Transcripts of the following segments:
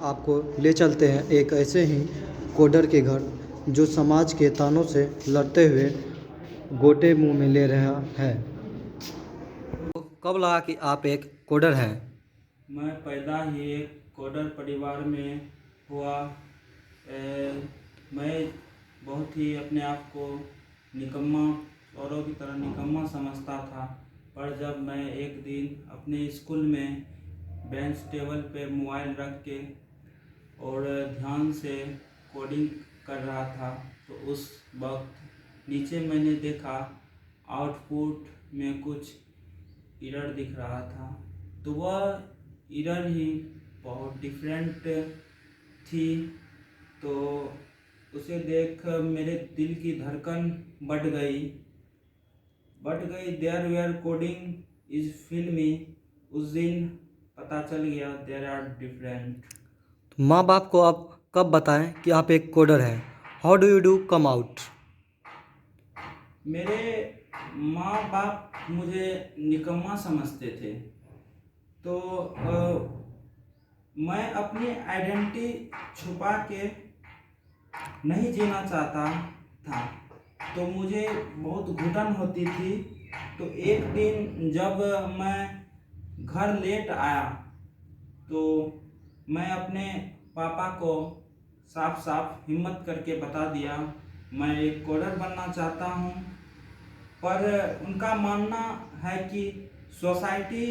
आपको ले चलते हैं एक ऐसे ही कोडर के घर जो समाज के तानों से लड़ते हुए गोटे मुंह में ले रहा है। तो कब लगा कि आप एक कोडर हैं? मैं पैदा ही एक कोडर परिवार में हुआ। मैं बहुत ही अपने आप को निकम्मा, औरों की तरह निकम्मा समझता था। पर जब मैं एक दिन अपने स्कूल में बेंच टेबल पे मोबाइल रख के और ध्यान से कोडिंग कर रहा था, तो उस वक्त नीचे मैंने देखा आउटपुट में कुछ एरर दिख रहा था। तो वह एरर ही बहुत डिफरेंट थी। तो उसे देख मेरे दिल की धड़कन बढ़ गई। देयर वेयर कोडिंग इज फिल्मी। उस दिन पता चल गया देयर आर डिफरेंट। माँ बाप को आप कब बताएं कि आप एक कोडर हैं? How do you do come out? मेरे माँ बाप मुझे निकम्मा समझते थे। तो मैं अपनी आइडेंटिटी छुपा के नहीं जीना चाहता था। तो मुझे बहुत घुटन होती थी। तो एक दिन जब मैं घर लेट आया, तो मैं अपने पापा को साफ साफ हिम्मत करके बता दिया मैं एक कोडर बनना चाहता हूँ। पर उनका मानना है कि सोसाइटी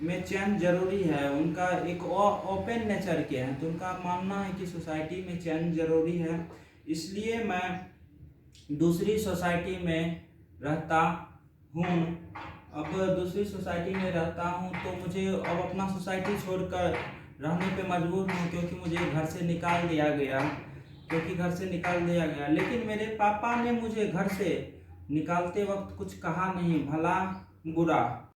में चेंज जरूरी है। उनका एक ओपन नेचर के हैं, तो उनका मानना है कि सोसाइटी में चेंज जरूरी है। इसलिए मैं दूसरी सोसाइटी में रहता हूँ। अब दूसरी सोसाइटी में रहता हूँ तो मुझे अब अपना सोसाइटी छोड़कर रहने पे मजबूर हूँ, क्योंकि मुझे घर से निकाल दिया गया। लेकिन मेरे पापा ने मुझे घर से निकालते वक्त कुछ कहा नहीं, भला बुरा।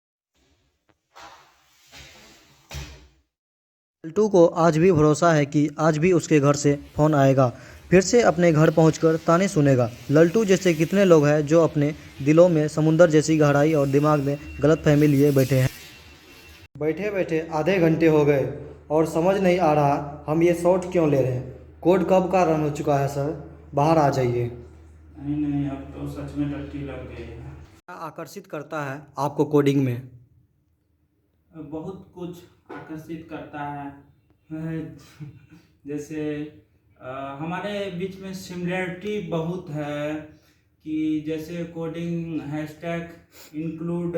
लल्टू को आज भी भरोसा है कि आज भी उसके घर से फ़ोन आएगा, फिर से अपने घर पहुंचकर ताने सुनेगा। लल्टू जैसे कितने लोग हैं जो अपने दिलों में समुंदर जैसी गहराई और दिमाग में गलतफहमी लिए बैठे हैं। बैठे बैठे आधे घंटे हो गए और समझ नहीं आ रहा हम ये शॉट क्यों ले रहे हैं। कोड कब का रन हो चुका है सर, बाहर आ जाइए। नहीं, अब तो सच में टट्टी लग गई है। क्या आकर्षित करता है आपको कोडिंग में? बहुत कुछ आकर्षित करता है। जैसे हमारे बीच में सिमिलरिटी बहुत है। कि जैसे कोडिंग हैशटैग इंक्लूड,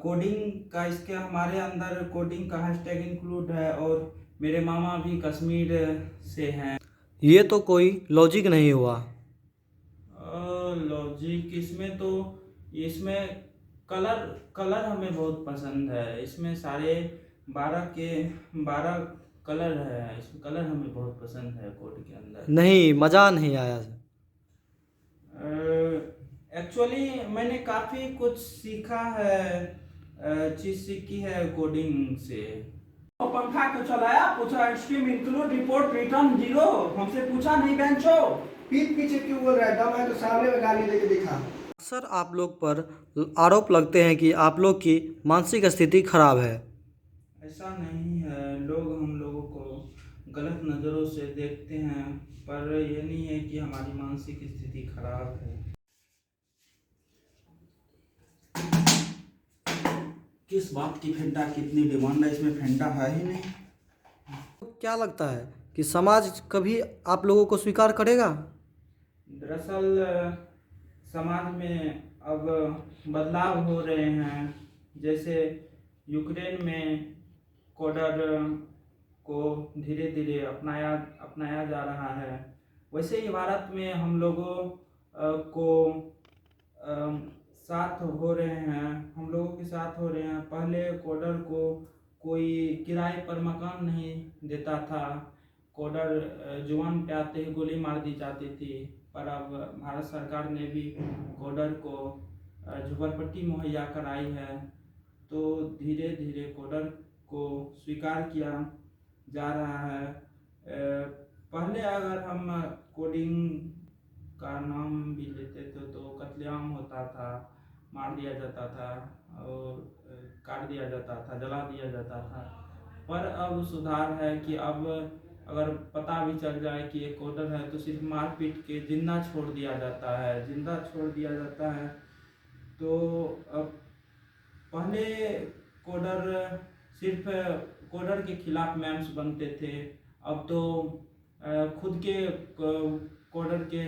कोडिंग का इसके हमारे अंदर कोडिंग का हैशटैग इंक्लूड है। और मेरे मामा भी कश्मीर से हैं। ये तो कोई लॉजिक नहीं हुआ। लॉजिक इसमें कलर कलर हमें बहुत पसंद है। इसमें सारे 12 कलर है। इसमें कलर हमें बहुत पसंद है कोड के अंदर। नहीं, मज़ा नहीं आया। एक्चुअली मैंने काफ़ी कुछ सीखा है, चीज़ सीखी है कोडिंग से। और पंखा क्यों चलाया, पूछा स्ट्रीम इंक्लूड रिपोर्ट रिटर्न 0। हमसे पूछा नहीं बेंचो। पीठ पीछे क्यों बोल रहा है? दम है तो सामने में गाली देके दिखा। अक्सर आप लोग पर आरोप लगते हैं कि आप लोग की मानसिक स्थिति खराब है। ऐसा नहीं है, लोग हम लोगों को गलत नज़रों से देखते हैं, पर यह नहीं है कि हमारी मानसिक स्थिति खराब है। किस बात की फेंटा की इतनी डिमांड है? इसमें फेंटा है ही नहीं। क्या लगता है कि समाज कभी आप लोगों को स्वीकार करेगा? दरअसल समाज में अब बदलाव हो रहे हैं। जैसे यूक्रेन में कोडर को धीरे धीरे अपनाया जा रहा है, वैसे ही भारत में हम लोगों को साथ हो रहे हैं। हम लोगों के साथ हो रहे हैं। पहले कोडर को कोई किराए पर मकान नहीं देता था। कोडर जुबान पे आते ही गोली मार दी जाती थी। पर अब भारत सरकार ने भी कोडर को झोपड़पट्टी मुहैया कराई है। तो धीरे धीरे कोडर को स्वीकार किया जा रहा है। पहले अगर हम कोडिंग का नाम भी लेते थे तो कत्लेआम होता था, मार दिया जाता था और काट दिया जाता था, जला दिया जाता था। पर अब सुधार है कि अब अगर पता भी चल जाए कि एक कोडर है तो सिर्फ मार पीट के जिंदा छोड़ दिया जाता है, जिंदा छोड़ दिया जाता है। तो अब पहले कोडर सिर्फ कोडर के खिलाफ मेम्स बनते थे, अब तो खुद के कोडर के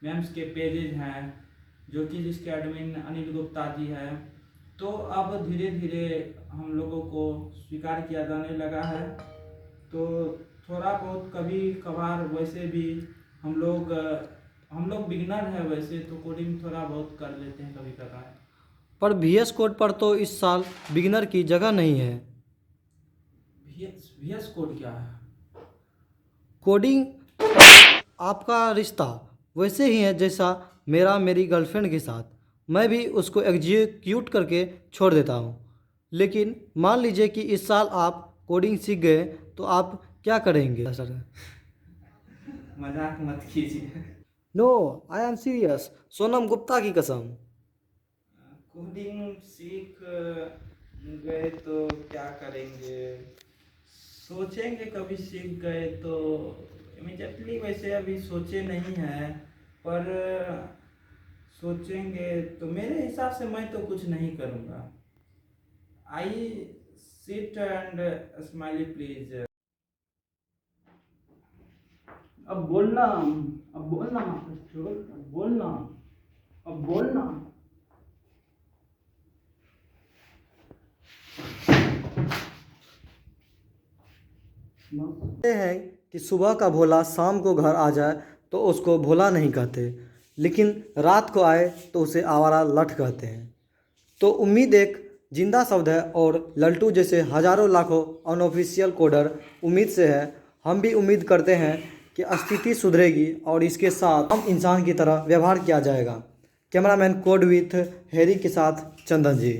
मेम्स के पेजेज हैं जो कि जिसके एडमिन अनिल गुप्ता जी है। तो अब धीरे धीरे हम लोगों को स्वीकार किया जाने लगा है। तो थोड़ा बहुत कभी कभार वैसे भी हम लोग बिगनर है वैसे, तो कोडिंग थोड़ा बहुत कर लेते हैं कभी कभार। पर VS कोड पर तो इस साल बिगिनर की जगह नहीं है। VS कोड क्या है? कोडिंग आपका रिश्ता वैसे ही है जैसा मेरा मेरी गर्लफ्रेंड के साथ, मैं भी उसको एग्जीक्यूट करके छोड़ देता हूँ। लेकिन मान लीजिए कि इस साल आप कोडिंग सीख गए तो आप क्या करेंगे सर? मजाक मत कीजिए। No, I am serious, Sonam Gupta की कसम। कोडिंग सीख गए तो क्या करेंगे, सोचेंगे कभी सीख गए तो। इमीडिएटली वैसे अभी सोचे नहीं है, पर सोचेंगे तो मेरे हिसाब से मैं तो कुछ नहीं करूँगा। I sit and smiley please. अब बोलना, अब बोलना, अब बोलना, अब बोलना। कहते हैं कि सुबह का भोला शाम को घर आ जाए तो उसको भोला नहीं कहते, लेकिन रात को आए तो उसे आवारा लठ कहते हैं। तो उम्मीद एक जिंदा शब्द है और लल्टू जैसे हजारों लाखों अनऑफिशियल कोडर उम्मीद से है। हम भी उम्मीद करते हैं कि स्थिति सुधरेगी और इसके साथ हम इंसान की तरह व्यवहार किया जाएगा। कैमरामैन कोड विथ हैरी के साथ चंदन जी।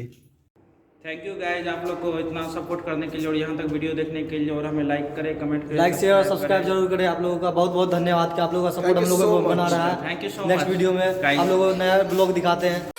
थैंक यू गाइज, आप लोग को इतना सपोर्ट करने के लिए और यहाँ तक वीडियो देखने के लिए। और हमें लाइक करें, कमेंट करें, लाइक शेयर और सब्सक्राइब जरूर करें। आप लोगों का बहुत बहुत धन्यवाद कि आप लोगों का सपोर्ट हम लोगों को बना रहा है। Thank you so much. Next video में आप लोगों को नया ब्लॉग दिखाते हैं।